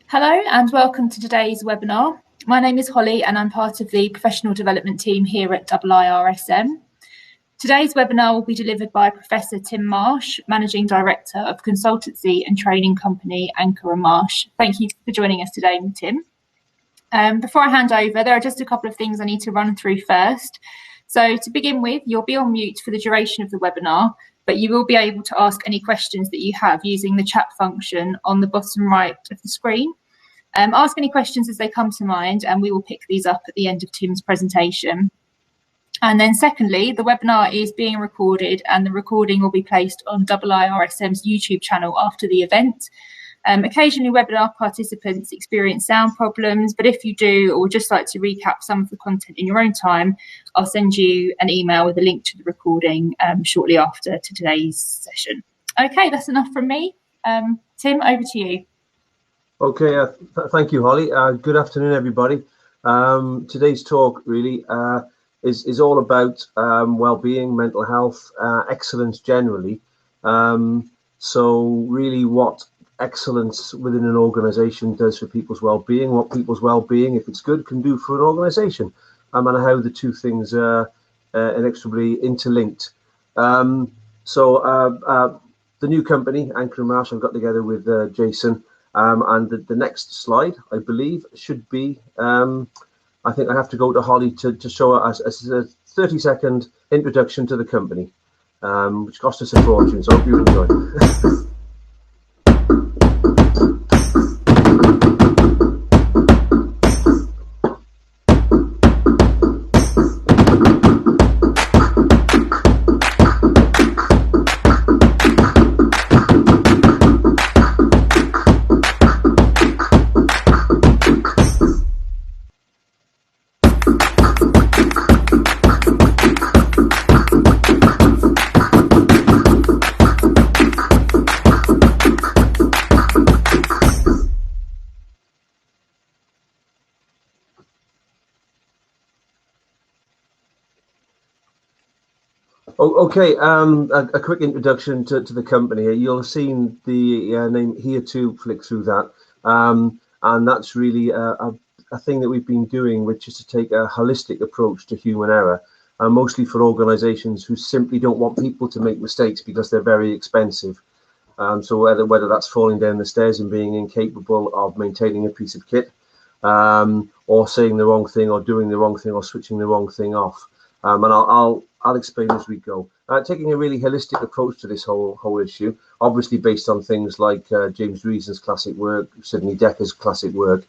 Hello and welcome to today's webinar. My name is Holly and I'm part of the professional development team here at IIRSM. Today's webinar will be delivered by Professor Tim Marsh, Managing Director of consultancy and training company Anker Marsh. Thank you for joining us today, Tim. Before I hand over, there are just a couple of things I need to run through first. So to begin with, you'll be on mute for the duration of the webinar, but you will be able to ask any questions that you have using the chat function on the bottom right of the screen. Ask any questions as they come to mind and we will pick these up at the end of Tim's presentation. And then secondly, the webinar is being recorded and the recording will be placed on IIRSM's YouTube channel after the event. Occasionally webinar participants experience sound problems, but if you do or would just like to recap some of the content in your own time, I'll send you an email with a link to the recording shortly after today's session. Okay, that's enough from me. Tim, over to you. Okay, thank you, Holly. Good afternoon, everybody. Today's talk really is all about well-being, mental health, excellence generally. So really what excellence within an organization does for people's well-being, what people's well-being, if it's good, can do for an organization, and how the two things are inexorably interlinked. The new company, Anker Marsh, I've got together with Jason, and the next slide, I believe, should be, I think I have to go to Holly to show us a 30-second introduction to the company, which cost us a fortune, so I hope you enjoy. Okay, a quick introduction to the company. You'll have seen the name here to flick through that, and that's really a thing that we've been doing, which is to take a holistic approach to human error, mostly for organizations who simply don't want people to make mistakes because they're very expensive. So whether that's falling down the stairs and being incapable of maintaining a piece of kit, or saying the wrong thing or doing the wrong thing or switching the wrong thing off. And I'll explain as we go. Taking a really holistic approach to this whole issue, obviously based on things like James Reason's classic work, Sidney Decker's classic work.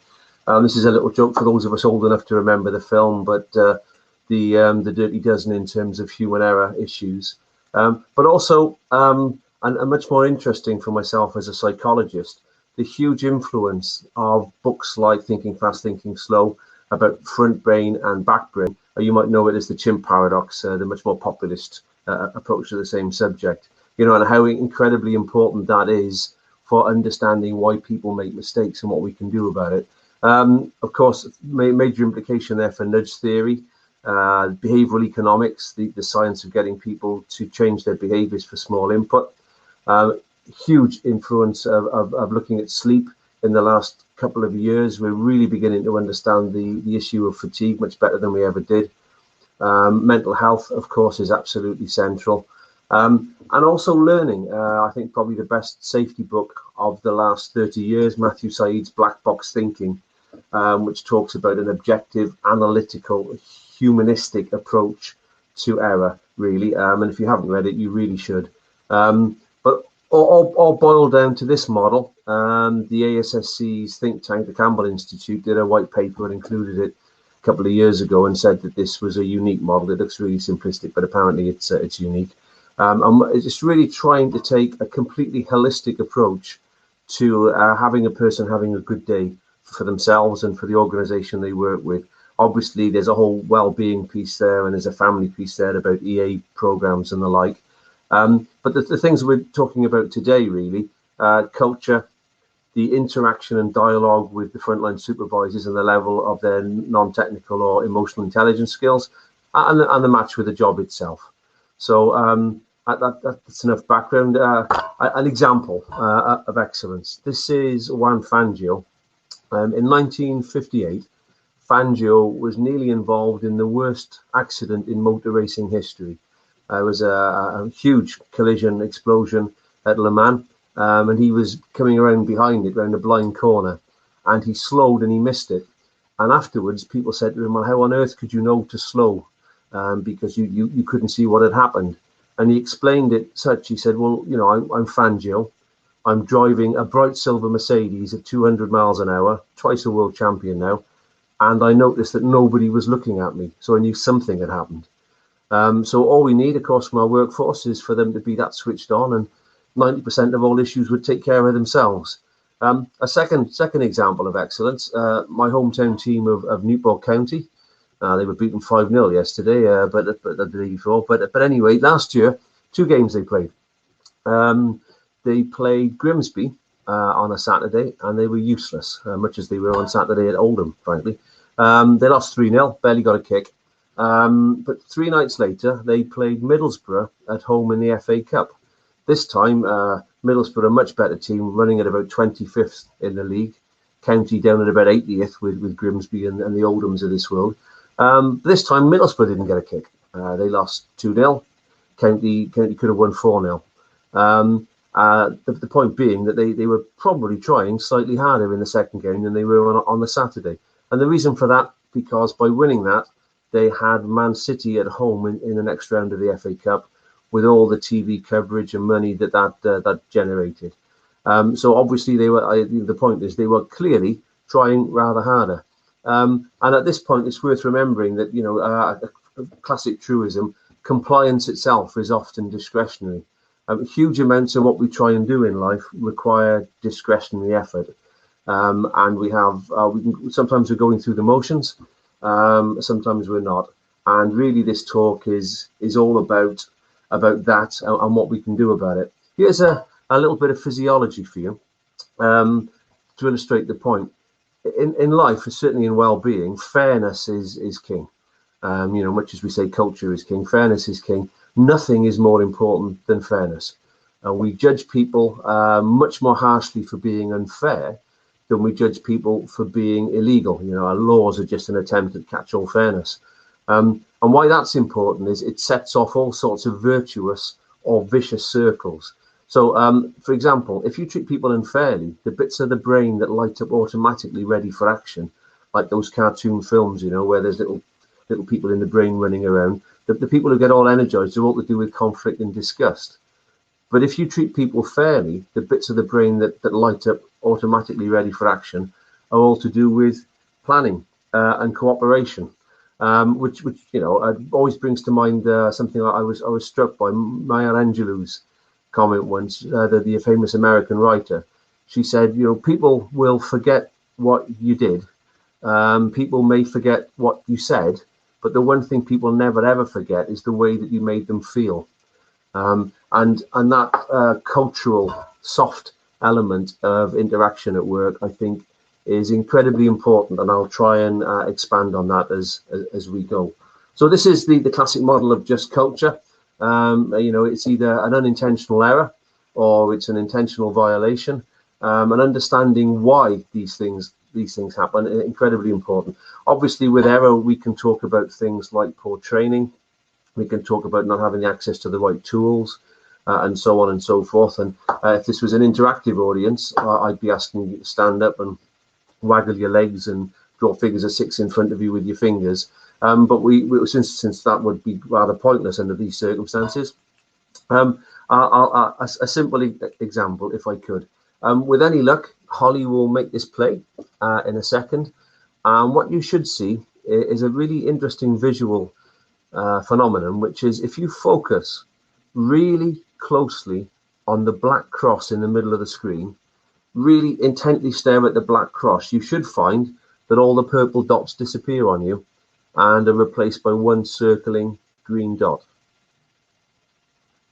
This is a little joke for those of us old enough to remember the film, but the Dirty Dozen in terms of human error issues. But also, and much more interesting for myself as a psychologist, the huge influence of books like Thinking Fast, Thinking Slow, about front brain and back brain. You might know it as the chimp paradox, the much more populist approach to the same subject, and how incredibly important that is for understanding why people make mistakes and what we can do about it. Of course, major implication there for nudge theory, behavioral economics, the science of getting people to change their behaviors for small input. Huge influence of looking at sleep. In the last couple of years, we're really beginning to understand the issue of fatigue much better than we ever did. Mental health, of course, is absolutely central. And also learning. I think probably the best safety book of the last 30 years, Matthew Said's Black Box Thinking, which talks about an objective, analytical, humanistic approach to error, really. And if you haven't read it, you really should. But all boiled down to this model. The ASSC's think tank, the Campbell Institute, did a white paper and included it a couple of years ago and said that this was a unique model. It looks really simplistic, but apparently it's unique. And it's really trying to take a completely holistic approach to having a person having a good day for themselves and for the organization they work with. Obviously, there's a whole well-being piece there, and there's a family piece there about EA programs and the like. But the things we're talking about today, really, culture, the interaction and dialogue with the frontline supervisors and the level of their non-technical or emotional intelligence skills, and the match with the job itself. So That's enough background. An example of excellence. This is Juan Fangio. In 1958, Fangio was nearly involved in the worst accident in motor racing history. It was a huge collision explosion at Le Mans, and he was coming around behind it, around a blind corner, and he slowed and he missed it. And afterwards, people said to him, well, how on earth could you know to slow? Because you couldn't see what had happened. And he explained it such, he said, well, you know, I'm Fangio. I'm driving a bright silver Mercedes at 200 miles an hour, twice a world champion now. And I noticed that nobody was looking at me. So I knew something had happened. So all we need, of course, from our workforce is for them to be that switched on, and 90% of all issues would take care of themselves. A second example of excellence, my hometown team of Newport County. They were beaten 5-0 yesterday, but the day before. But anyway, last year, 2 games they played. They played Grimsby on a Saturday, and they were useless, much as they were on Saturday at Oldham, frankly. They lost 3-0, barely got a kick. But 3 nights later, they played Middlesbrough at home in the FA Cup. This time, Middlesbrough, a much better team, running at about 25th in the league. County down at about 80th with Grimsby and the Oldhams of this world. This time, Middlesbrough didn't get a kick. They lost 2-0. County could have won 4-0. The point being that they were probably trying slightly harder in the second game than they were on the Saturday. And the reason for that, because by winning that, they had Man City at home in the next round of the FA Cup with all the TV coverage and money that generated. So obviously they were. The point is they were clearly trying rather harder. And at this point, it's worth remembering that, you know, a classic truism: compliance itself is often discretionary. Huge amounts of what we try and do in life require discretionary effort, and we can sometimes we're going through the motions, sometimes we're not. And really, this talk is all about that and what we can do about it. Here's a little bit of physiology for you to illustrate the point. In life, certainly in well-being, fairness is king. You know, much as we say culture is king, fairness is king. Nothing is more important than fairness. We judge people much more harshly for being unfair than we judge people for being illegal. You know, our laws are just an attempt at catch-all fairness. And why that's important is it sets off all sorts of virtuous or vicious circles. So, for example, if you treat people unfairly, the bits of the brain that light up automatically ready for action, like those cartoon films, you know, where there's little people in the brain running around, the people who get all energized are all to do with conflict and disgust. But if you treat people fairly, the bits of the brain that light up automatically ready for action are all to do with planning and cooperation, which you know always brings to mind something I was struck by Maya Angelou's comment once, the famous American writer. She said, you know, people will forget what you did. People may forget what you said, but the one thing people never ever forget is the way that you made them feel. And that cultural soft element of interaction at work, I think, is incredibly important, and I'll try and expand on that as we go. So this is the classic model of just culture. You know, it's either an unintentional error or it's an intentional violation, and understanding why these things happen is incredibly important. Obviously, with error, we can talk about things like poor training. We can talk about not having access to the right tools, and so on and so forth. And if this was an interactive audience, I'd be asking you to stand up and waggle your legs and draw figures of 6 in front of you with your fingers. But since that would be rather pointless under these circumstances, a simple example, if I could. With any luck, Holly will make this play in a second. And what you should see is a really interesting visual phenomenon, which is if you focus really closely on the black cross in the middle of the screen, really intently stare at the black cross, you should find that all the purple dots disappear on you and are replaced by one circling green dot.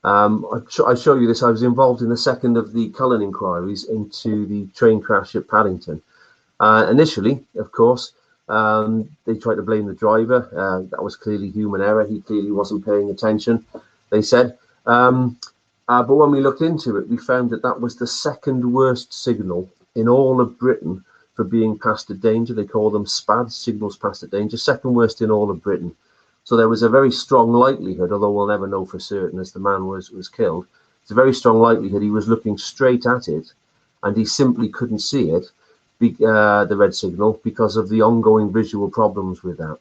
I show you this. I was involved in the second of the Cullen inquiries into the train crash at Paddington. Initially, of course, they tried to blame the driver. That was clearly human error. He clearly wasn't paying attention, they said. But when we looked into it, we found that that was the second worst signal in all of Britain for being passed at danger. They call them SPAD, signals passed at danger, second worst in all of Britain. So there was a very strong likelihood, although we'll never know for certain as the man was killed, it's a very strong likelihood he was looking straight at it and he simply couldn't see it, the red signal, because of the ongoing visual problems with that.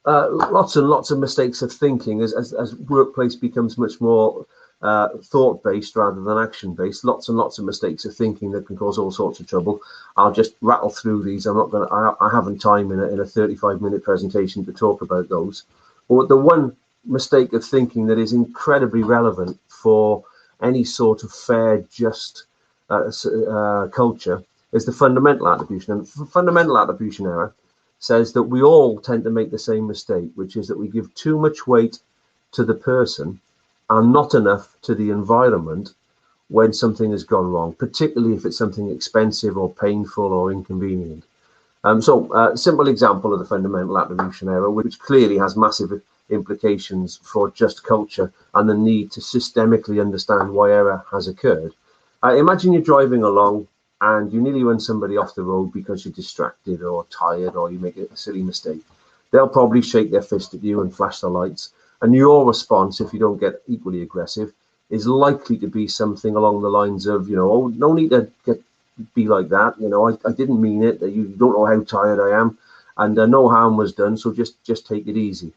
Lots and lots of mistakes of thinking as workplace becomes much more thought-based rather than action-based. Lots and lots of mistakes of thinking that can cause all sorts of trouble. I'll just rattle through these. I'm not going to. I haven't time in a 35-minute presentation to talk about those. But the one mistake of thinking that is incredibly relevant for any sort of fair, just culture is the fundamental attribution. And fundamental attribution error says that we all tend to make the same mistake, which is that we give too much weight to the person and not enough to the environment when something has gone wrong, particularly if it's something expensive or painful or inconvenient. So simple example of the fundamental attribution error, which clearly has massive implications for just culture and the need to systemically understand why error has occurred. Imagine you're driving along and you nearly run somebody off the road because you're distracted or tired or you make a silly mistake. They'll probably shake their fist at you and flash the lights. And your response, if you don't get equally aggressive, is likely to be something along the lines of, oh, no need to be like that. I didn't mean it. You don't know how tired I am, and no harm was done. So just take it easy.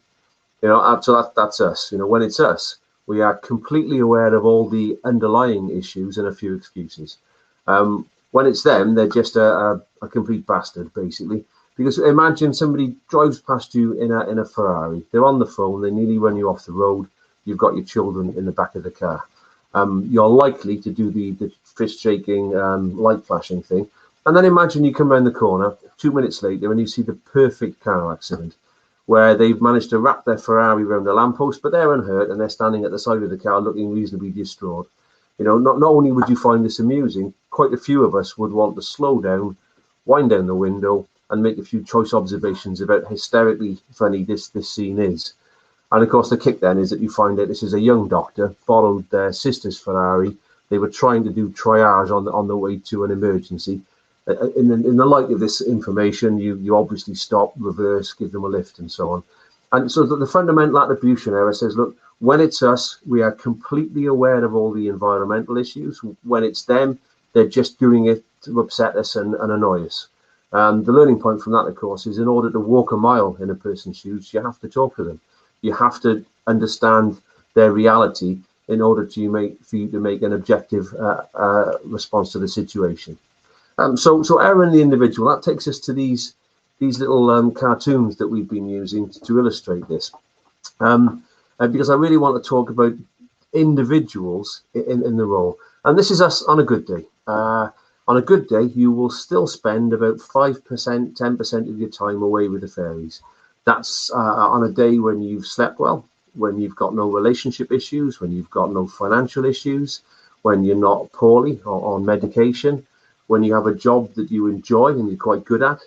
So that's us. When it's us, we are completely aware of all the underlying issues and a few excuses. When it's them, they're just a complete bastard, basically. Because imagine somebody drives past you in a Ferrari. They're on the phone. They nearly run you off the road. You've got your children in the back of the car. You're likely to do the fist shaking, light flashing thing. And then imagine you come around the corner 2 minutes later and you see the perfect car accident where they've managed to wrap their Ferrari around a lamppost, but they're unhurt and they're standing at the side of the car looking reasonably distraught. Not only would you find this amusing, quite a few of us would want to slow down, wind down the window, and make a few choice observations about how hysterically funny this scene is. And of course, the kick then is that you find out this is a young doctor, borrowed their sister's Ferrari. They were trying to do triage on the way to an emergency. In the light of this information, you obviously stop, reverse, give them a lift, and so on. And so the fundamental attribution error says, look, when it's us, we are completely aware of all the environmental issues. When it's them, they're just doing it to upset us and annoy us. The learning point from that, of course, is in order to walk a mile in a person's shoes, you have to talk to them. You have to understand their reality in order for you to make an objective response to the situation. So error in the individual, that takes us to these little cartoons that we've been using to illustrate this. Because I really want to talk about individuals in the role. And this is us on a good day. On a good day, you will still spend about 5%, 10% of your time away with the fairies. That's on a day when you've slept well, when you've got no relationship issues, when you've got no financial issues, when you're not poorly or on medication, when you have a job that you enjoy and you're quite good at,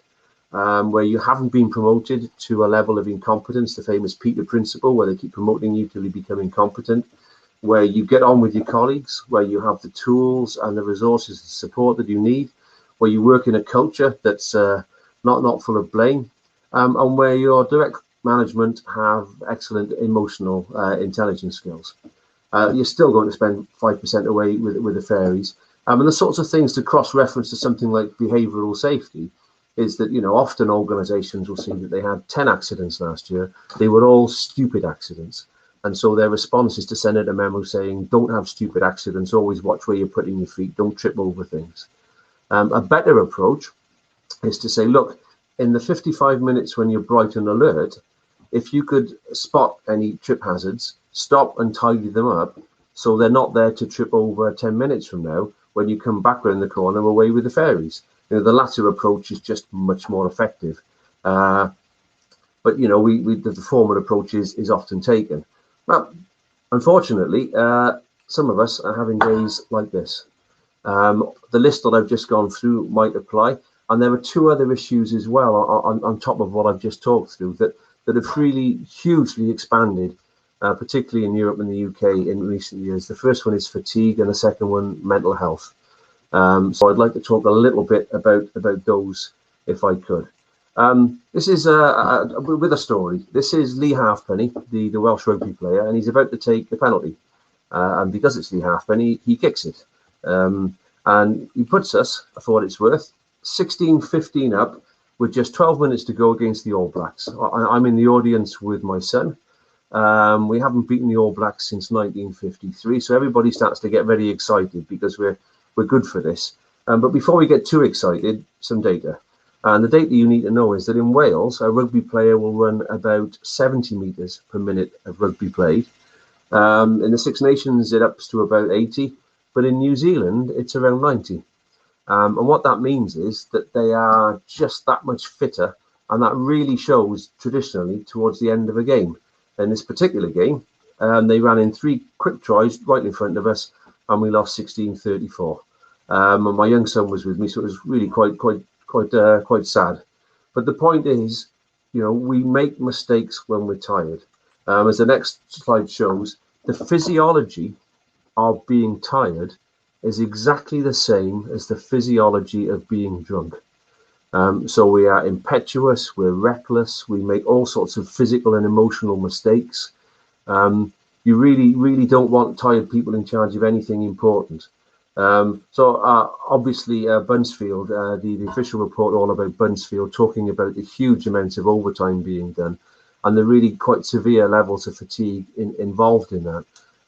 where you haven't been promoted to a level of incompetence, the famous Peter principle, where they keep promoting you till you become incompetent, where you get on with your colleagues, where you have the tools and the resources and support that you need, where you work in a culture that's not full of blame, and where your direct management have excellent emotional intelligence skills. You're still going to spend 5% away with the fairies. And the sorts of things to cross-reference to something like behavioural safety is that, often organisations will see that they had 10 accidents last year. They were all stupid accidents. And so their response is to send out a memo saying, don't have stupid accidents, always watch where you're putting your feet, don't trip over things. A better approach is to say, look, in the 55 minutes when you're bright and alert, if you could spot any trip hazards, stop and tidy them up so they're not there to trip over 10 minutes from now when you come back around the corner away with the fairies. The latter approach is just much more effective. But, the former approach is often taken. Well, unfortunately, some of us are having days like this. The list that I've just gone through might apply. And there are two other issues as well on top of what I've just talked through that have really hugely expanded particularly in Europe and the UK in recent years. The first one is fatigue, and the second one, mental health. So I'd like to talk a little bit about those, if I could. This is with a story. This is Lee Halfpenny, the Welsh rugby player, and he's about to take the penalty. And because it's Lee Halfpenny, he kicks it. And he puts us, for what it's worth, 16-15 up with just 12 minutes to go against the All Blacks. I'm in the audience with my son. We haven't beaten the All Blacks since 1953, so everybody starts to get very excited because we're good for this. But before we get too excited, some data. And the data you need to know is that in Wales, a rugby player will run about 70 metres per minute of rugby played. In the Six Nations, it ups to about 80, but in New Zealand, it's around 90. And what that means is that they are just that much fitter, and that really shows traditionally towards the end of a game. In this particular game, they ran in 3 quick tries right in front of us, and we lost 16-34. And my young son was with me, so it was really quite sad. But the point is, we make mistakes when we're tired. As the next slide shows, the physiology of being tired is exactly the same as the physiology of being drunk. So we are impetuous, we're reckless, we make all sorts of physical and emotional mistakes. You really don't want tired people in charge of anything important. Obviously Buncefield, the official report all about Buncefield, talking about the huge amounts of overtime being done and the really quite severe levels of fatigue involved in that.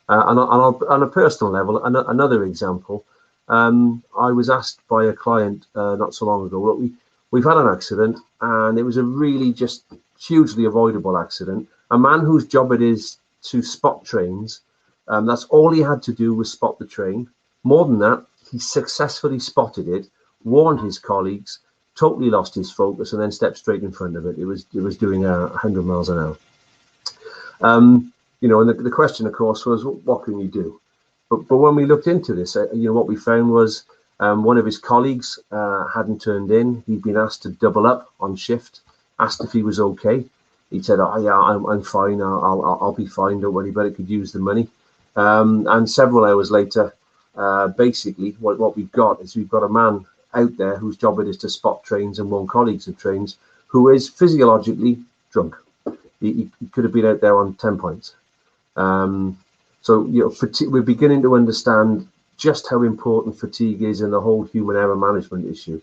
On a personal level, another example, I was asked by a client not so long ago, we've had an accident, and it was a really just hugely avoidable accident. A man whose job it is to spot trains, that's all he had to do was spot the train. More than that, he successfully spotted it, warned his colleagues, totally lost his focus, and then stepped straight in front of it. It was doing 100 miles an hour. And the question, of course, was, what can you do? But when we looked into this, what we found was one of his colleagues hadn't turned in. He'd been asked to double up on shift, asked if he was okay. He said, "Oh yeah, I'm fine. I'll be fine. Don't worry about it. Could use the money." And several hours later, basically, what we've got is we've got a man out there whose job it is to spot trains and warn colleagues of trains, who is physiologically drunk. He could have been out there on 10 pints. So we're beginning to understand just how important fatigue is in the whole human error management issue.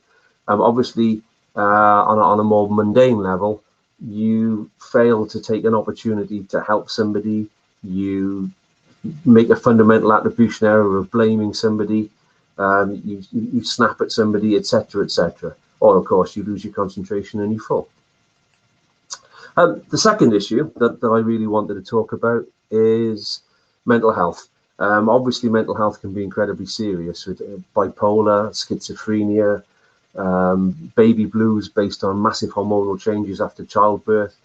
Obviously, on a more mundane level, you fail to take an opportunity to help somebody, you make a fundamental attribution error of blaming somebody, you snap at somebody, etc., etc. Or, of course, you lose your concentration and you fall. The second issue that I really wanted to talk about is mental health. Obviously, mental health can be incredibly serious with bipolar, schizophrenia, baby blues based on massive hormonal changes after childbirth,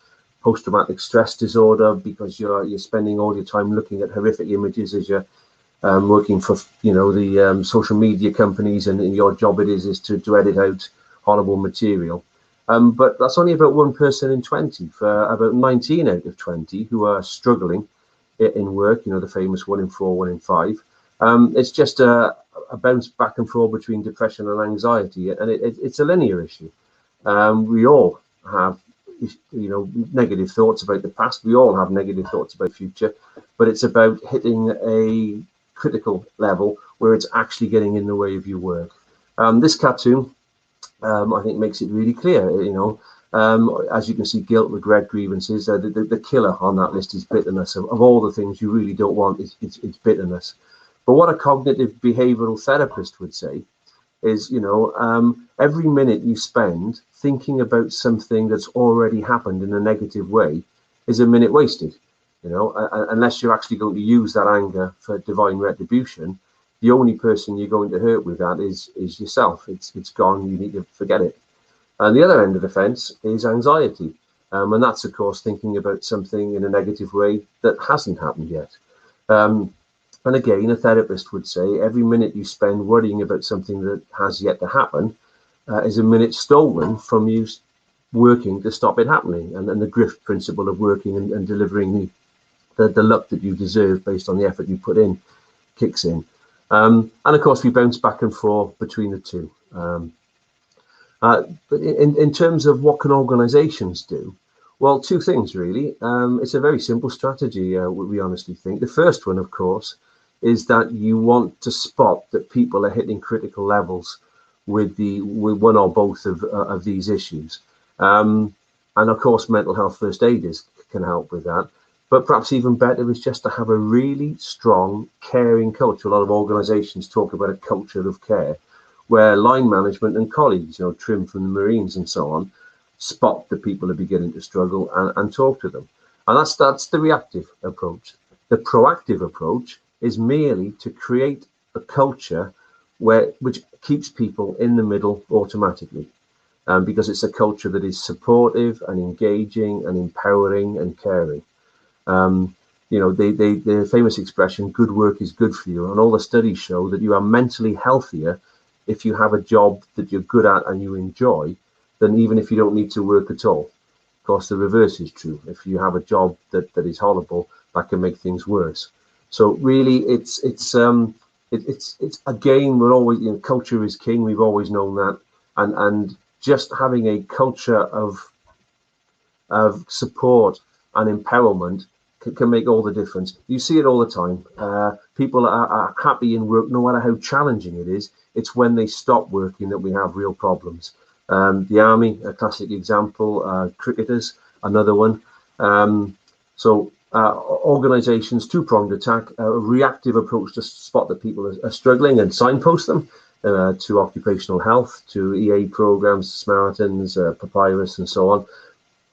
post-traumatic stress disorder because you're spending all your time looking at horrific images as you're working for the social media companies, and your job it is to edit out horrible material. But that's only about 1 person in 20 for about 19 out of 20 who are struggling in work, the famous 1 in 4, 1 in 5. It's just a bounce back and forth between depression and anxiety, and it's a linear issue. We all have, negative thoughts about the past. We all have negative thoughts about the future, but it's about hitting a critical level where it's actually getting in the way of your work. This cartoon, I think, makes it really clear. As you can see, guilt, regret, grievances. The killer on that list is bitterness. Of all the things you really don't want, it's bitterness. But what a cognitive behavioral therapist would say is, every minute you spend thinking about something that's already happened in a negative way is a minute wasted. Unless you're actually going to use that anger for divine retribution, the only person you're going to hurt with that is yourself. It's gone. You need to forget it. And the other end of the fence is anxiety. And that's, of course, thinking about something in a negative way that hasn't happened yet. And again, a therapist would say every minute you spend worrying about something that has yet to happen is a minute stolen from you working to stop it happening. And the grift principle of working and delivering the luck that you deserve based on the effort you put in kicks in. And of course, we bounce back and forth between the two. But in terms of what can organizations do? Well, two things really. It's a very simple strategy, we honestly think. The first one, of course, is that you want to spot that people are hitting critical levels with one or both of these issues. And of course, mental health first aiders can help with that. But perhaps even better is just to have a really strong, caring culture. A lot of organizations talk about a culture of care, where line management and colleagues, Trim from the Marines and so on, spot the people who are beginning to struggle and talk to them. And that's the reactive approach. The proactive approach is merely to create a culture which keeps people in the middle automatically, because it's a culture that is supportive and engaging and empowering and caring. The famous expression, good work is good for you, and all the studies show that you are mentally healthier if you have a job that you're good at and you enjoy, than even if you don't need to work at all. Of course, the reverse is true. If you have a job that is horrible, that can make things worse. So really, it's again, we're always, culture is king. We've always known that, and just having a culture of support and empowerment can make all the difference. You see it all the time. People are happy in work, no matter how challenging it is. It's when they stop working that we have real problems. The army, a classic example. Cricketers, another one. Organizations, two-pronged attack, a reactive approach to spot that people are struggling and signpost them to occupational health, to EA programs, Samaritans, Papyrus, and so on.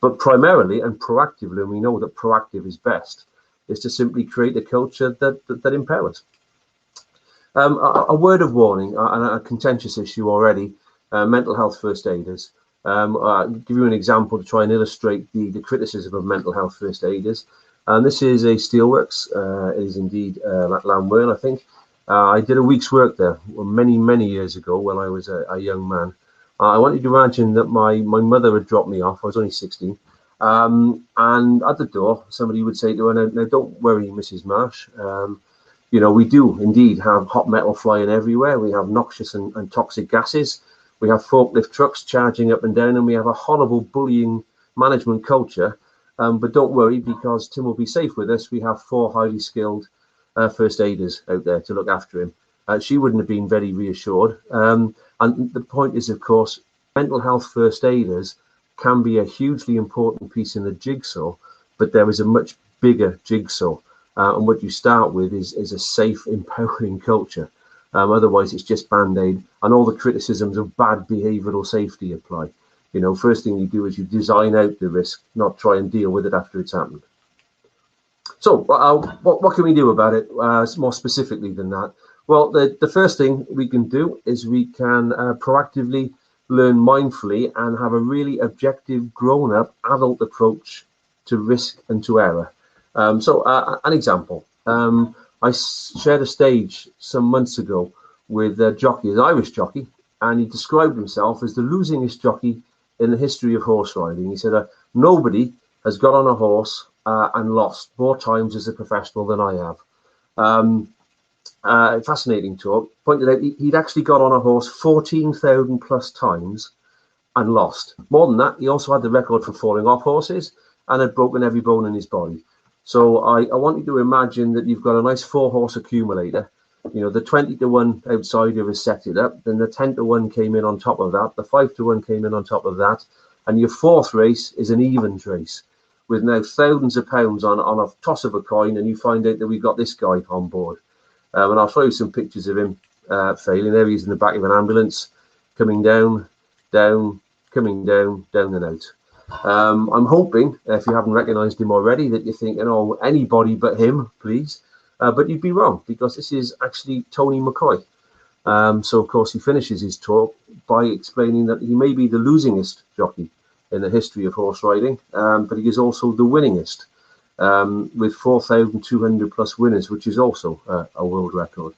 But primarily and proactively, and we know that proactive is best, is to simply create a culture that empowers. A word of warning, and a contentious issue already, mental health first aiders. I'll give you an example to try and illustrate the criticism of mental health first aiders. And this is a steelworks, it is indeed at Lamwell, I think. I did a week's work there many years ago when I was a young man. I want you to imagine that my mother had dropped me off. I was only 16. And at the door, somebody would say to her, now don't worry, Mrs. Marsh. We do indeed have hot metal flying everywhere. We have noxious and toxic gases. We have forklift trucks charging up and down, and we have a horrible bullying management culture. But don't worry, because Tim will be safe with us. We have 4 highly skilled first aiders out there to look after him. She wouldn't have been very reassured. And the point is, of course, mental health first aiders can be a hugely important piece in the jigsaw, but there is a much bigger jigsaw. And what you start with is a safe, empowering culture. Otherwise, it's just Band-Aid, and all the criticisms of bad behavioural safety apply. First thing you do is you design out the risk, not try and deal with it after it's happened. So what can we do about it more specifically than that? Well, the first thing we can do is we can proactively learn mindfully and have a really objective, grown-up, adult approach to risk and to error. An example. I shared a stage some months ago with a jockey, an Irish jockey, and he described himself as the losingest jockey in the history of horse riding. He said, nobody has got on a horse and lost more times as a professional than I have. Fascinating talk. Pointed out he'd actually got on a horse 14,000 plus times and lost. More than that, he also had the record for falling off horses and had broken every bone in his body. So I want you to imagine that you've got a nice 4-horse accumulator. The 20-to-1 outsider has set it up. Then the 10-to-1 came in on top of that. The 5-to-1 came in on top of that. And your 4th race is an evens race with now thousands of pounds on a toss of a coin. And you find out that we've got this guy on board. And I'll show you some pictures of him failing. There he is in the back of an ambulance, coming down, coming down and out. I'm hoping, if you haven't recognised him already, that you're thinking, oh, anybody but him, please. But you'd be wrong, because this is actually Tony McCoy. So, of course, he finishes his talk by explaining that he may be the losingest jockey in the history of horse riding, but he is also the winningest, with 4,200 plus winners, which is also a world record.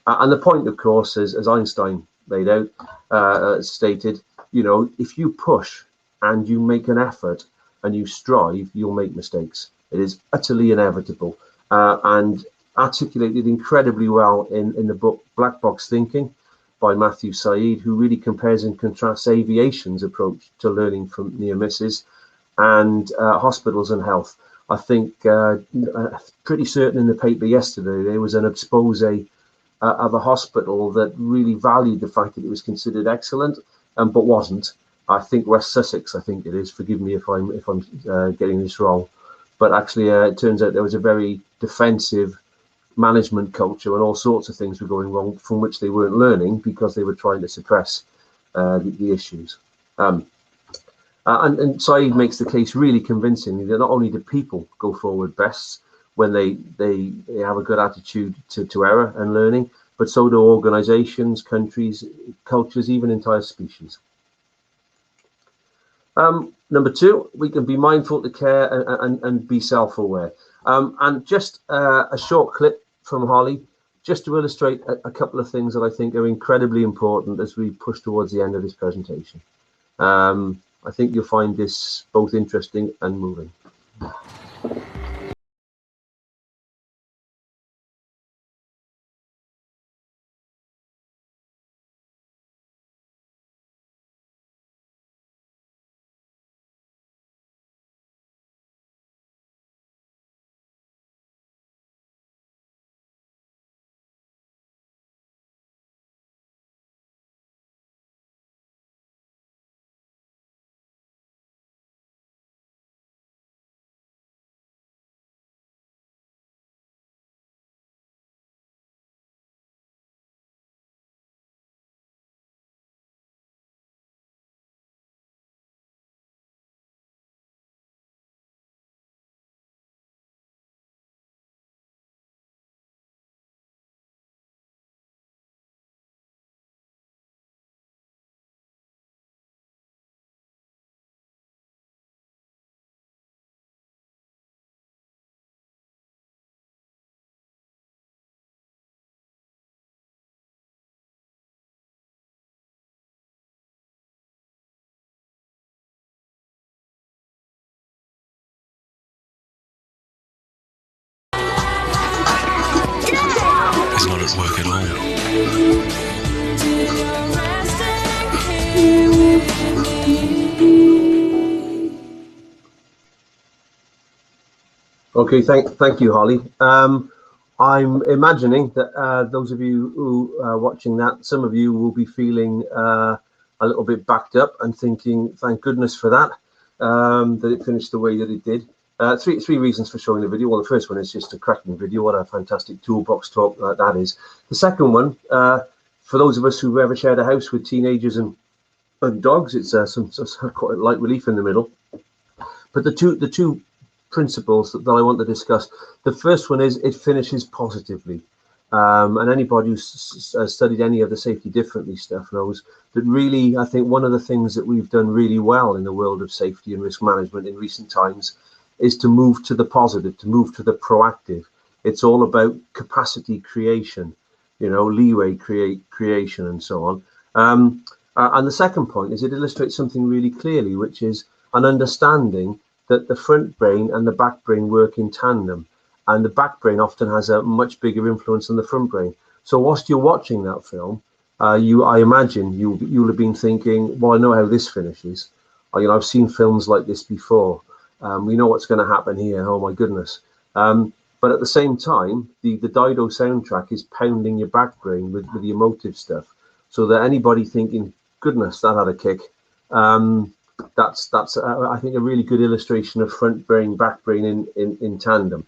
And the point, of course, as Einstein laid out, stated, if you push and you make an effort and you strive, you'll make mistakes. It is utterly inevitable, and articulated incredibly well in the book Black Box Thinking by Matthew Said, who really compares and contrasts aviation's approach to learning from near misses and hospitals and health. I think pretty certain in the paper yesterday there was an expose of a hospital that really valued the fact that it was considered excellent, but wasn't. I think West Sussex, I think it is. Forgive me if I'm getting this wrong, but actually it turns out there was a very defensive management culture and all sorts of things were going wrong from which they weren't learning because they were trying to suppress the issues. And Said makes the case really convincingly that not only do people go forward best when they have a good attitude to error and learning, but so do organizations, countries, cultures, even entire species. Number two, we can be mindful to care and be self-aware. And just a short clip from Holly, just to illustrate a couple of things that I think are incredibly important as we push towards the end of this presentation. I think you'll find this both interesting and moving. It's not at work at all. Okay, thank you, Holly. I'm imagining that those of you who are watching that, some of you will be feeling a little bit backed up and thinking, thank goodness for that, that it finished the way that it did. Three reasons for showing the video. Well, the first one is just a cracking video. What a fantastic toolbox talk that is. The second one, for those of us who've ever shared a house with teenagers and dogs, it's some quite light relief in the middle. But the two principles that I want to discuss. The first one is it finishes positively. And anybody who's studied any of the safety differently stuff knows that really, I think one of the things that we've done really well in the world of safety and risk management in recent times is to move to the positive, to move to the proactive. It's all about capacity creation, leeway creation and so on. And the second point is it illustrates something really clearly, which is an understanding that the front brain and the back brain work in tandem, and the back brain often has a much bigger influence than the front brain. So whilst you're watching that film, I imagine you'll have been thinking, well, I know how this finishes. I've seen films like this before. We know what's going to happen here. Oh my goodness. But at the same time, the Dido soundtrack is pounding your back brain with the emotive stuff, so that anybody thinking, goodness, that had a kick, that's I think a really good illustration of front brain, back brain in tandem.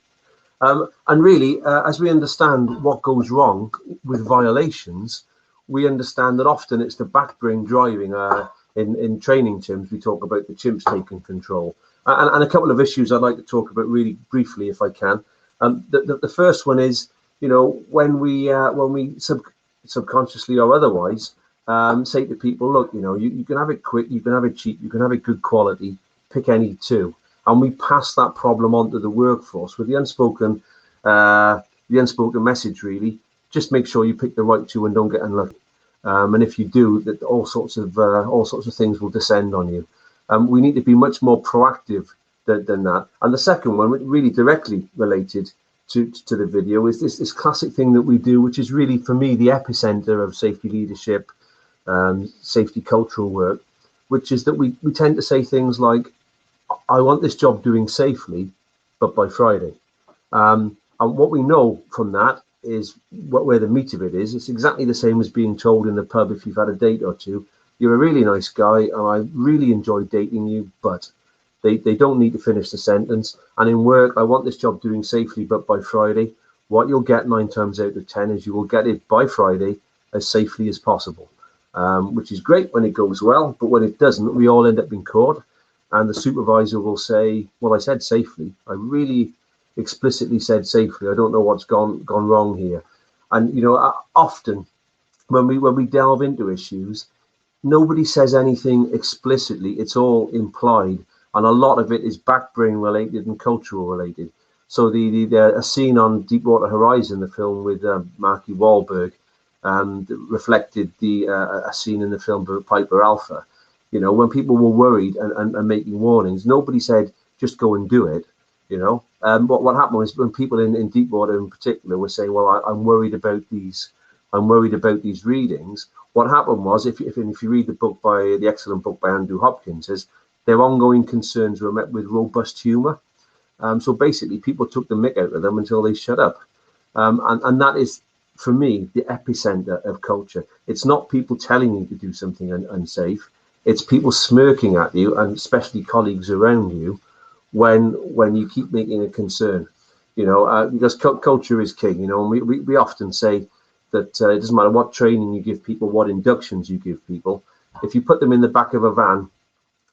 And really, as we understand what goes wrong with violations, we understand that often it's the back brain driving. In training terms, we talk about the chimps taking control. And a couple of issues I'd like to talk about really briefly, if I can. The first one is, when we subconsciously or otherwise say to people, look, you can have it quick, you can have it cheap, you can have it good quality, pick any two. And we pass that problem on to the workforce with the unspoken message, really. Just make sure you pick the right two and don't get unlucky. And if you do, that all sorts of things will descend on you. We need to be much more proactive than that. And the second one, really directly related to the video, is this classic thing that we do, which is really, for me, the epicenter of safety leadership, safety cultural work, which is that we tend to say things like, I want this job doing safely, but by Friday. And what we know from that is where the meat of it is. It's exactly the same as being told in the pub, if you've had a date or two, you're a really nice guy and I really enjoyed dating you, but they don't need to finish the sentence. And in work, I want this job doing safely, but by Friday. What you'll get 9 times out of 10 is you will get it by Friday as safely as possible, which is great when it goes well, but when it doesn't, we all end up being caught. And the supervisor will say, well, I said safely. I really explicitly said safely. I don't know what's gone wrong here. And, you know, often when we delve into issues, nobody says anything explicitly. It's all implied. And a lot of it is backbrain related and cultural related. So a scene on Deepwater Horizon, the film with Marky Wahlberg, reflected a scene in the film Piper Alpha. You know, when people were worried and making warnings, nobody said, just go and do it. You know, what happened was when people in Deepwater in particular were saying, well, I'm worried about these. I'm worried about these readings. What happened was, if you read the excellent book by Andrew Hopkins, is their ongoing concerns were met with robust humour. So basically, people took the mick out of them until they shut up. And that is, for me, the epicenter of culture. It's not people telling you to do something unsafe. It's people smirking at you, and especially colleagues around you, when you keep making a concern. You know, because culture is king. You know, and we often say that it doesn't matter what training you give people, what inductions you give people. If you put them in the back of a van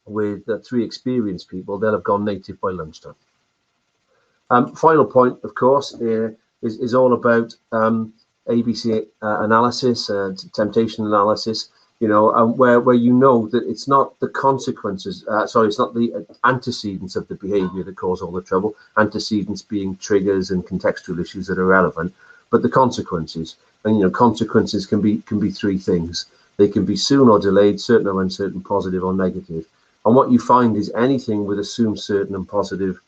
with 3 experienced people, they'll have gone native by lunchtime. Final point, of course, is all about ABC analysis, temptation analysis. You know, where you know that it's not the consequences. It's not the antecedents of the behaviour that cause all the trouble. Antecedents being triggers and contextual issues that are relevant, but the consequences. And you know, consequences can be 3 things. They can be soon or delayed, certain or uncertain, positive or negative. And what you find is anything with assumed certain and positive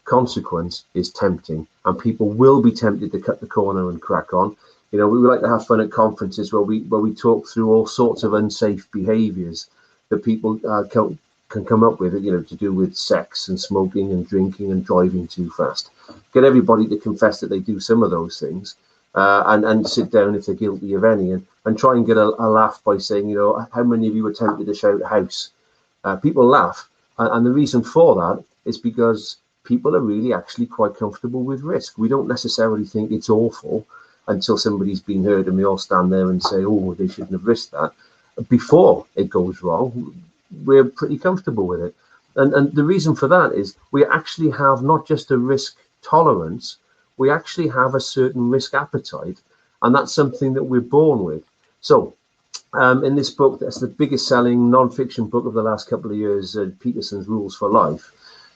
consequence is tempting, and people will be tempted to cut the corner and crack on. You know, we like to have fun at conferences where we talk through all sorts of unsafe behaviours that people can come up with, you know, to do with sex and smoking and drinking and driving too fast. Get everybody to confess that they do some of those things, and sit down if they're guilty of any, and try and get a laugh by saying, you know, how many of you were tempted to shout house? People laugh, and the reason for that is because people are really actually quite comfortable with risk. We don't necessarily think it's awful until somebody's been hurt and we all stand there and say, oh, they shouldn't have risked that. Before it goes wrong, we're pretty comfortable with it. And the reason for that is we actually have not just a risk tolerance, we actually have a certain risk appetite, and that's something that we're born with. So in this book, that's the biggest selling non-fiction book of the last couple of years, Peterson's Rules for Life,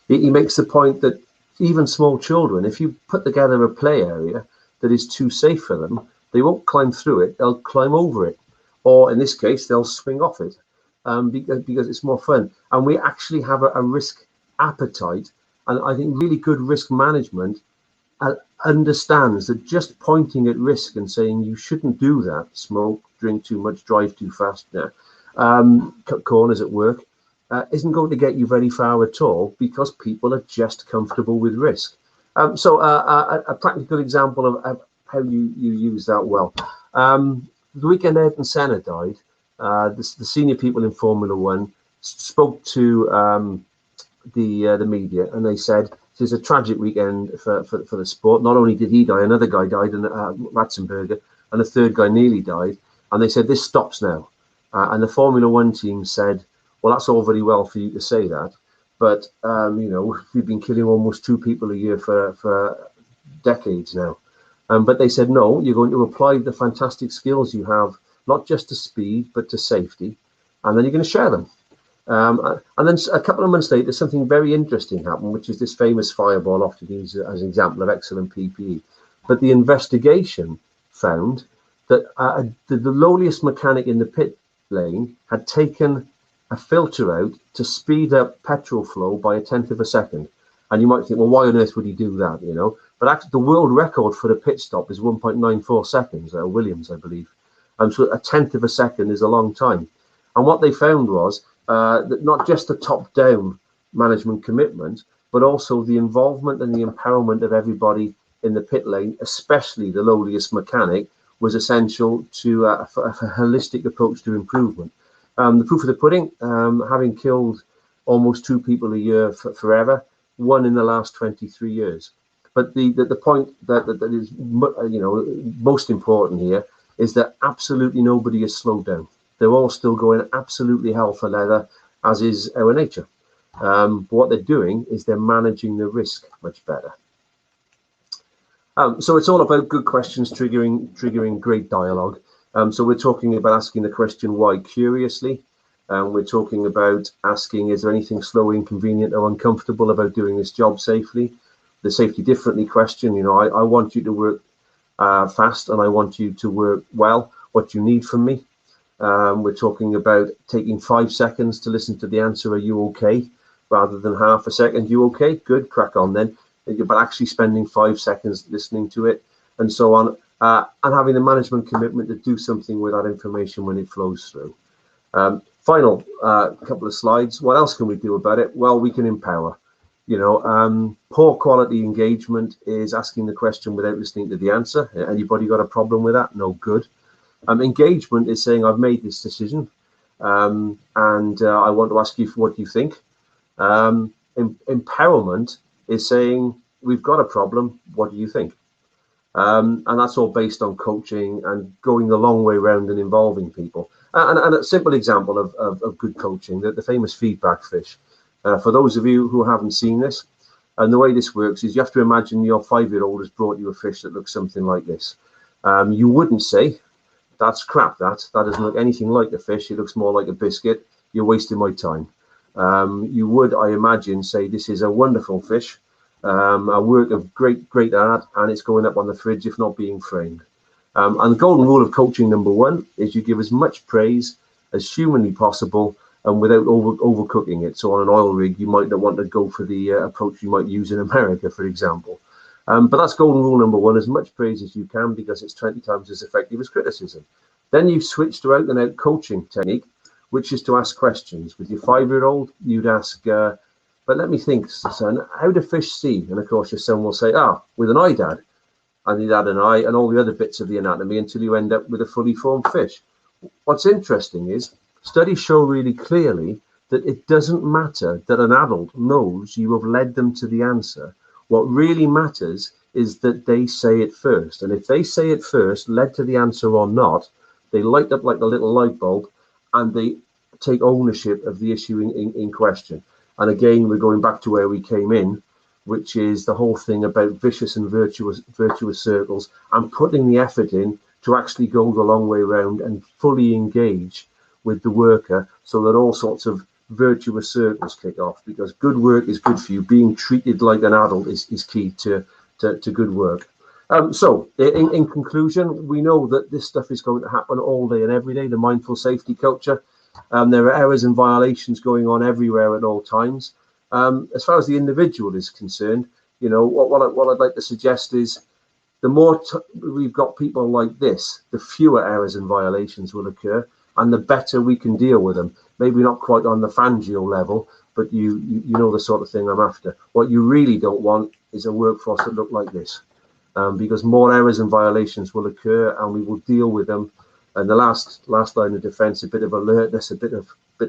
he makes the point that even small children, if you put together a play area that is too safe for them, they won't climb through it, they'll climb over it. Or in this case, they'll swing off it because it's more fun. And we actually have a risk appetite. And I think really good risk management understands that just pointing at risk and saying you shouldn't do that, smoke, drink too much, drive too fast, cut corners at work, isn't going to get you very far at all, because people are just comfortable with risk. So a practical example of how you use that well. The weekend Ayrton Senna died, the senior people in Formula One spoke to the media, and they said it's a tragic weekend for the sport. Not only did he die, another guy died, and Ratzenberger, and a third guy nearly died. And they said, this stops now. And the Formula One team said, well, that's all very well for you to say that, but you know, we've been killing almost 2 people a year for decades now. But they said, no, you're going to apply the fantastic skills you have, not just to speed, but to safety, and then you're going to share them. And then a couple of months later, something very interesting happened, which is this famous fireball, often used as an example of excellent PPE. But the investigation found that the lowliest mechanic in the pit lane had taken a filter out to speed up petrol flow by 1/10 of a second. And you might think, well, why on earth would he do that? You know, but actually the world record for the pit stop is 1.94 seconds, Williams, I believe. So 1/10 of a second is a long time. And what they found was that not just the top-down management commitment, but also the involvement and the empowerment of everybody in the pit lane, especially the lowliest mechanic, was essential to a holistic approach to improvement. The proof of the pudding, having killed almost 2 people a year forever, 1 in the last 23 years. But the point that is most important here is that absolutely nobody is slowed down. They're all still going absolutely hell for leather, as is our nature. But what they're doing is they're managing the risk much better. So it's all about good questions triggering great dialogue. So we're talking about asking the question why curiously. We're talking about asking, is there anything slow, inconvenient, or uncomfortable about doing this job safely? The safety differently question, I want you to work fast and I want you to work well. What do you need from me? We're talking about taking 5 seconds to listen to the answer, are you okay? Rather than half a second, you okay? Good, crack on then. But actually spending 5 seconds listening to it and so on. And having the management commitment to do something with that information when it flows through. Final couple of slides. What else can we do about it? Well, we can empower. Poor quality engagement is asking the question without listening to the answer. Anybody got a problem with that? No good. Engagement is saying, I've made this decision and I want to ask you what you think. Empowerment is saying, we've got a problem, what do you think? And that's all based on coaching and going the long way around and involving people. And a simple example of good coaching, the famous feedback fish. For those of you who haven't seen this, and the way this works is you have to imagine your 5-year-old has brought you a fish that looks something like this. You wouldn't say, that's crap, that doesn't look anything like a fish, it looks more like a biscuit, you're wasting my time. You would, I imagine, say, this is a wonderful fish, a work of great art, and it's going up on the fridge if not being framed. And the golden rule of coaching number 1 is you give as much praise as humanly possible and without overcooking it. So on an oil rig, you might not want to go for the approach you might use in America, for example. But that's golden rule number 1, as much praise as you can, because it's 20 times as effective as criticism. Then you switch to out and out coaching technique, which is to ask questions. With your 5-year-old, you'd ask, but let me think, son, how do fish see? And of course, your son will say, with an eye, Dad. And he'd add an eye and all the other bits of the anatomy until you end up with a fully formed fish. What's interesting is studies show really clearly that it doesn't matter that an adult knows you have led them to the answer. What really matters is that they say it first. And if they say it first, led to the answer or not, they light up like a little light bulb and they take ownership of the issue in question. And again, we're going back to where we came in, which is the whole thing about vicious and virtuous circles and putting the effort in to actually go the long way around and fully engage with the worker so that all sorts of virtuous circles kick off, because good work is good for you. Being treated like an adult is key to good work. So in conclusion, we know that this stuff is going to happen all day and every day, the mindful safety culture. There are errors and violations going on everywhere at all times. As far as the individual is concerned, what I'd like to suggest is the more we've got people like this, the fewer errors and violations will occur, and the better we can deal with them. Maybe not quite on the Fangio level, but you know the sort of thing I'm after. What you really don't want is a workforce that look like this, because more errors and violations will occur, and we will deal with them. And the last line of defence, a bit of alertness, a bit of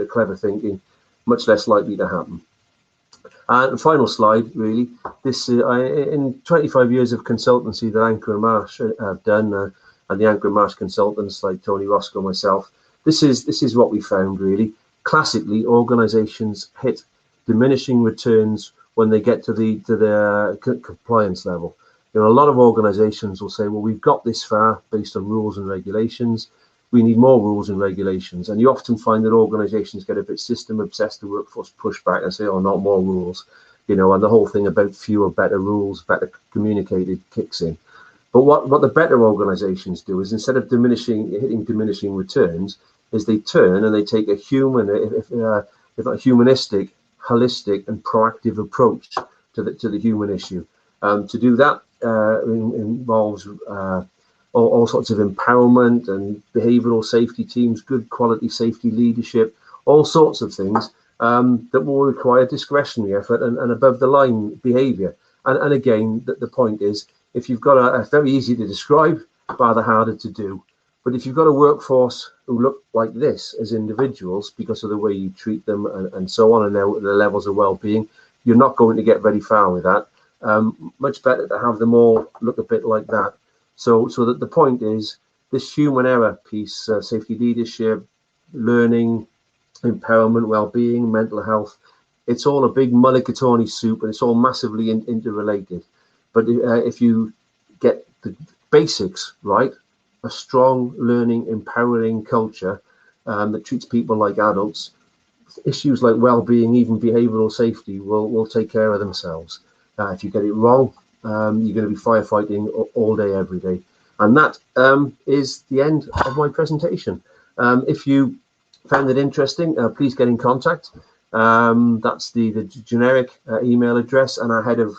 clever thinking, much less likely to happen. And the final slide, really, this in 25 years of consultancy that Anker Marsh have done, and the Anker Marsh consultants like Tony Roscoe, myself, this is what we found, really. Classically, organisations hit diminishing returns when they get to the compliance level. A lot of organisations will say, well, we've got this far based on rules and regulations. We need more rules and regulations. And you often find that organisations get a bit system obsessed, the workforce push back and say, oh, not more rules, and the whole thing about fewer, better rules, better communicated kicks in. But what the better organisations do is, instead of hitting diminishing returns, is they turn and they take a human, if not humanistic, holistic and proactive approach to the human issue. To do that involves all sorts of empowerment and behavioural safety teams, good quality safety leadership, all sorts of things that will require discretionary effort and above the line behaviour. And again, the point is, if you've got a very easy to describe, rather harder to do. But if you've got a workforce who look like this as individuals because of the way you treat them and so on, and their levels of well-being, you're not going to get very far with that. Much better to have them all look a bit like that. So that the point is, this human error piece, safety leadership, learning, empowerment, well-being, mental health, it's all a big mulligatawny soup, and it's all massively interrelated. But if you get the basics right, a strong, learning, empowering culture that treats people like adults, issues like well-being, even behavioural safety, will take care of themselves. If you get it wrong, you're going to be firefighting all day, every day. And that is the end of my presentation. If you found it interesting, please get in contact. That's the generic email address, and our head of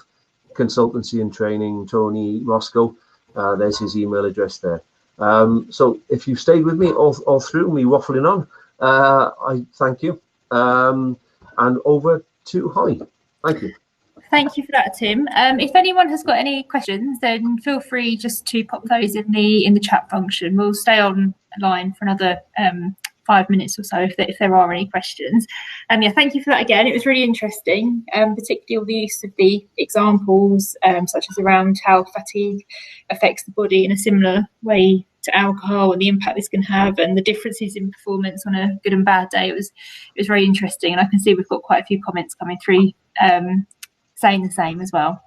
consultancy and training, Tony Roscoe, there's his email address there. So if you stayed with me all through me waffling on, I thank you. And over to Holly. Thank you. Thank you for that, Tim. If anyone has got any questions, then feel free just to pop those in the chat function. We'll stay online for another 5 minutes or so if there are any questions. Yeah, thank you for that again. It was really interesting, particularly all the use of the examples, such as around how fatigue affects the body in a similar way to alcohol, and the impact this can have, and the differences in performance on a good and bad day. It was very interesting, and I can see we've got quite a few comments coming through saying the same as well.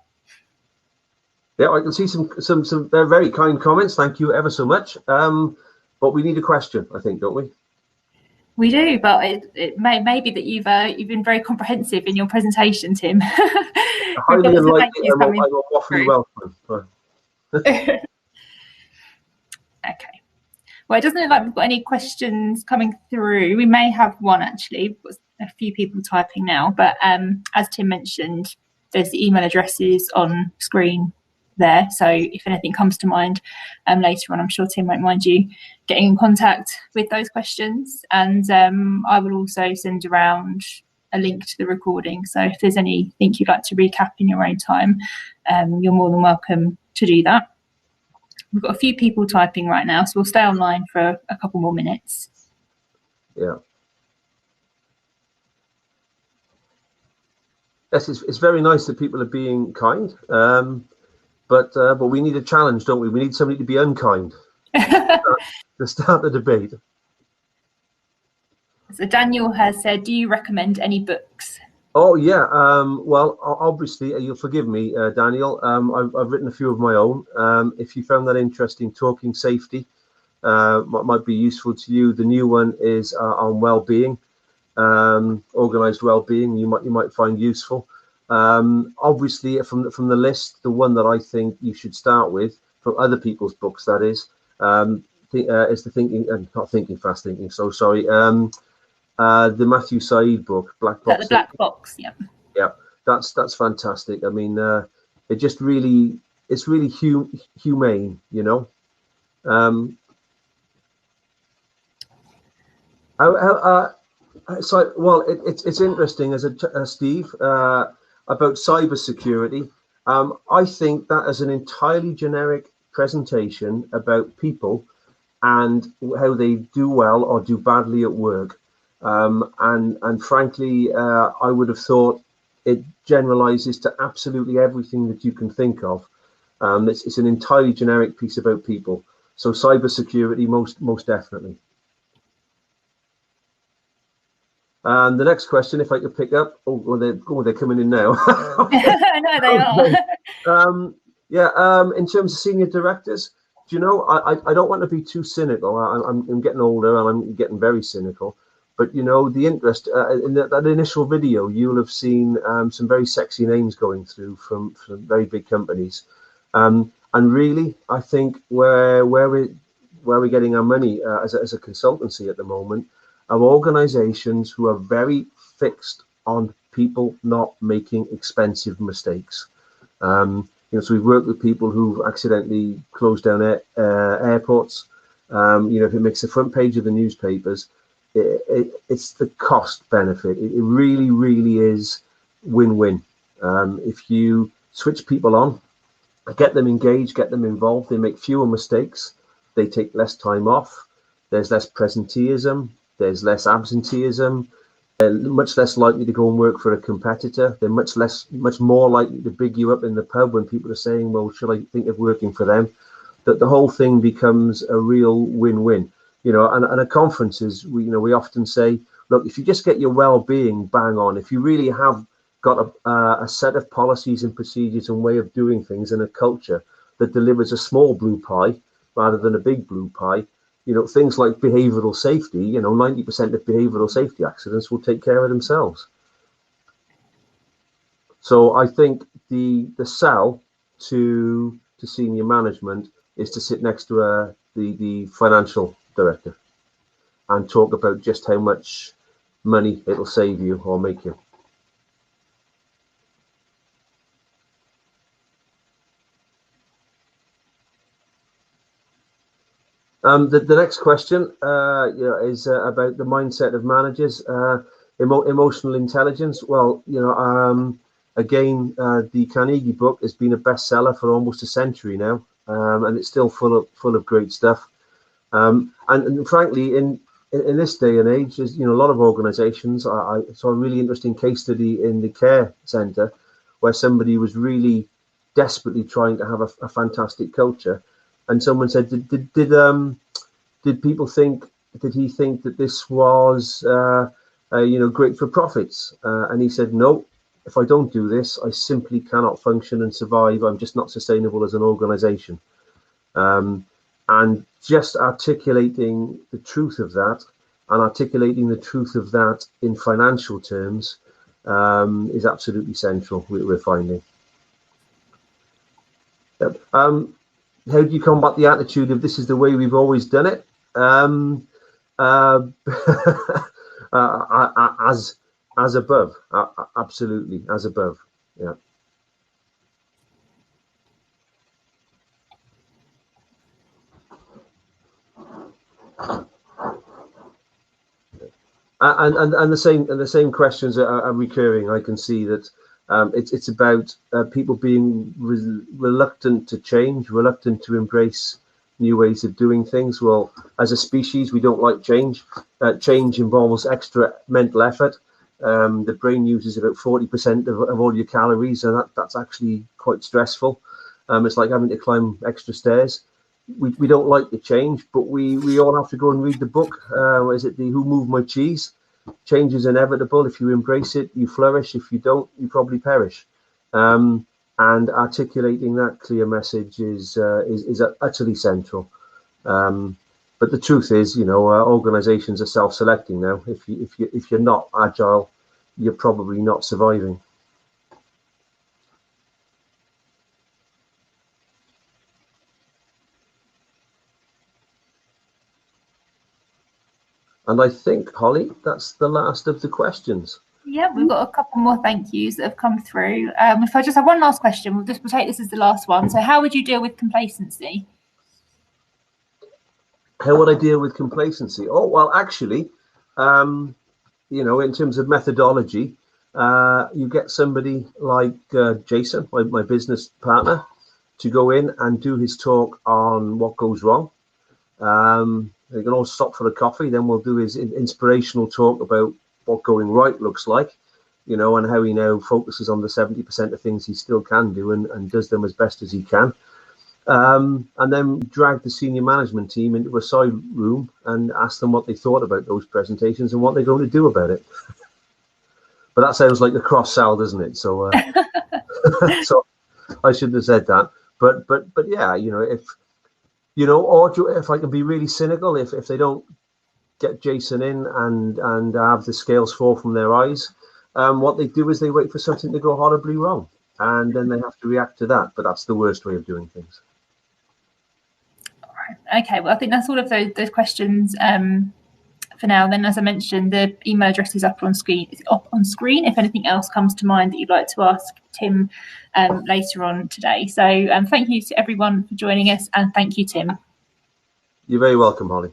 Yeah, I can see some very kind comments. Thank you ever so much. But we need a question, I think, don't we? We do, but it may be that you've been very comprehensive in your presentation, Tim. Highly unlikely. I'm a waffly Welshman. Okay. Well, it doesn't look like we've got any questions coming through. We may have one, actually. We've got a few people typing now, but as Tim mentioned, there's the email addresses on screen there. So if anything comes to mind later on, I'm sure Tim won't mind you getting in contact with those questions. And I will also send around a link to the recording. So if there's anything you'd like to recap in your own time, you're more than welcome to do that. We've got a few people typing right now, so we'll stay online for a couple more minutes. Yeah. Yes, it's very nice that people are being kind, but we need a challenge, don't we? We need somebody to be unkind to start the debate. So Daniel has said, do you recommend any books? Oh, yeah. Well, obviously, you'll forgive me, Daniel. I've written a few of my own. If you found that interesting, Talking Safety might be useful to you. The new one is on well-being. Organized well-being, you might find useful. Obviously, from the list, the one that I think you should start with, from other people's books, that is the Thinking Fast Thinking. So sorry, the Matthew Said book, Black Box. The Black Box, yeah. Yeah, that's fantastic. I mean, it's really humane, you know. So, well, it's interesting as Steve about cybersecurity. I think that is an entirely generic presentation about people and how they do well or do badly at work. And frankly, I would have thought it generalizes to absolutely everything that you can think of. It's an entirely generic piece about people. So cybersecurity, most definitely. And the next question, if I could pick up, they're coming in now. I know they are. In terms of senior directors, do you know, I don't want to be too cynical. I'm getting older and I'm getting very cynical. But, you know, the interest in that initial video, you'll have seen some very sexy names going through from very big companies. And really, I think where where we're getting our money as a consultancy at the moment, are organizations who are very fixed on people not making expensive mistakes. So we've worked with people who've accidentally closed down airports. If it makes the front page of the newspapers, it's the cost benefit. It really, really is win-win. If you switch people on, get them engaged, get them involved, they make fewer mistakes, they take less time off, there's less presenteeism, there's less absenteeism, they're much less likely to go and work for a competitor, they're much more likely to big you up in the pub when people are saying, well, should I think of working for them? That the whole thing becomes a real win-win. And at conferences, we often say, look, if you just get your well-being bang on, if you really have got a set of policies and procedures and way of doing things and a culture that delivers a small blue pie rather than a big blue pie, things like behavioral safety, 90% of behavioral safety accidents will take care of themselves. So I think the sell to senior management is to sit next to the financial director and talk about just how much money it'll save you or make you. The next question is about the mindset of managers, emotional intelligence. Well, again, the Carnegie book has been a bestseller for almost a century now, and it's still full of great stuff. And frankly, in this day and age, there's a lot of organisations. I saw a really interesting case study in the care centre where somebody was really desperately trying to have a fantastic culture. And someone said, did people think, did he think that this was, great for profits? And he said, no, if I don't do this, I simply cannot function and survive. I'm just not sustainable as an organization. And just articulating the truth of that and articulating the truth of that in financial terms is absolutely central, we're finding. Yep. How do you combat the attitude of this is the way we've always done it? As above, absolutely, as above, yeah. And the same questions are recurring. I can see that it's about people being reluctant to change, reluctant to embrace new ways of doing things. Well, as a species, we don't like change. Change involves extra mental effort. The brain uses about 40% of all your calories, and that's actually quite stressful. It's like having to climb extra stairs. We don't like the change, but we all have to go and read the book. Is it the Who Moved My Cheese? Change is inevitable. If you embrace it, you flourish. If you don't, you probably perish. And articulating that clear message is utterly central. But the truth is, organizations are self-selecting now. If you're not agile, you're probably not surviving. And I think, Holly, that's the last of the questions. Yeah, we've got a couple more thank yous that have come through. If I just have one last question, we'll take this as the last one. So how would you deal with complacency? How would I deal with complacency? Oh, well, actually, in terms of methodology, you get somebody like Jason, my business partner, to go in and do his talk on what goes wrong. They can all stop for a coffee. Then we'll do his inspirational talk about what going right looks like, and how he now focuses on the 70% of things he still can do and does them as best as he can. And then drag the senior management team into a side room and ask them what they thought about those presentations and what they're going to do about it. But that sounds like a cross sell, doesn't it? So, so I shouldn't have said that. But yeah, if I can be really cynical, if they don't get Jason in and have the scales fall from their eyes, what they do is they wait for something to go horribly wrong, and then they have to react to that. But that's the worst way of doing things. All Okay, well, I think that's all of those questions for now. Then, as I mentioned, the email address is up on screen. If anything else comes to mind that you'd like to ask Tim later on today. So thank you to everyone for joining us, and thank you, Tim. You're very welcome, Holly.